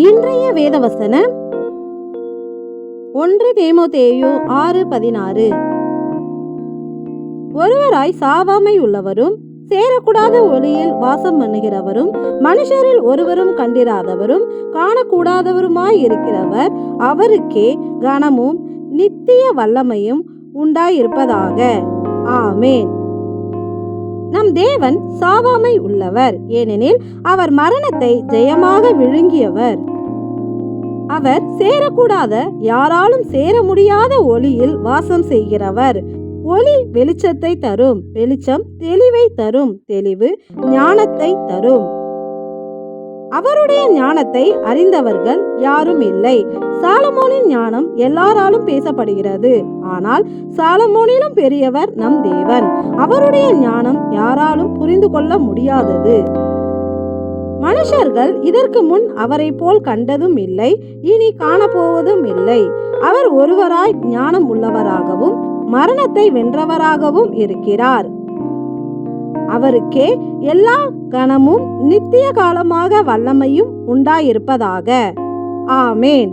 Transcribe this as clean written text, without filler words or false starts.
இன்றைய வேதவசனம் 1 தீமோத்தேயு 6:16. ஒருவராய் சாவாமை உள்ளவரும் சேரக்கூடாத ஒளியில் வாசம் பண்ணுகிறவரும் மனுஷரில் ஒருவரும் கண்டிராதவரும் காணக்கூடாதவருமாய் இருக்கிறவர் அவருக்கே கனமும் நித்திய வல்லமையும் உண்டாயிருப்பதாக. ஆமேன். நம் தேவன் சாவாமை உள்ளவர், ஏனெனில் அவர் மரணத்தை ஜெயமாக விழுங்கியவர். அவர் சேரக்கூடாத, யாராலும் சேர முடியாத ஒளியில் வாசம் செய்கிறவர். ஒளி வெளிச்சத்தை தரும், வெளிச்சம் தெளிவை தரும், தெளிவு ஞானத்தை தரும். அவருடைய ஞானத்தை அறிந்தவர்கள் யாரும் இல்லை. சாலமோனின் ஞானம் எல்லாராலும் பேசப்படுகிறது, ஆனால் சாலமோனிலும் பெரியவர் நம் தேவன். அவருடைய ஞானம் யாராலும் புரிந்து கொள்ள முடியாதது. மனுஷர்கள் இதற்கு முன் அவரை போல் கண்டதும் இல்லை, இனி காணப்போவதும் இல்லை. அவர் ஒருவராய் ஞானம் உள்ளவராகவும் மரணத்தை வென்றவராகவும் இருக்கிறார். அவருக்கே எல்லா கனமும் நித்திய காலமாக வல்லமையும் உண்டாயிருப்பதாக. ஆமேன்.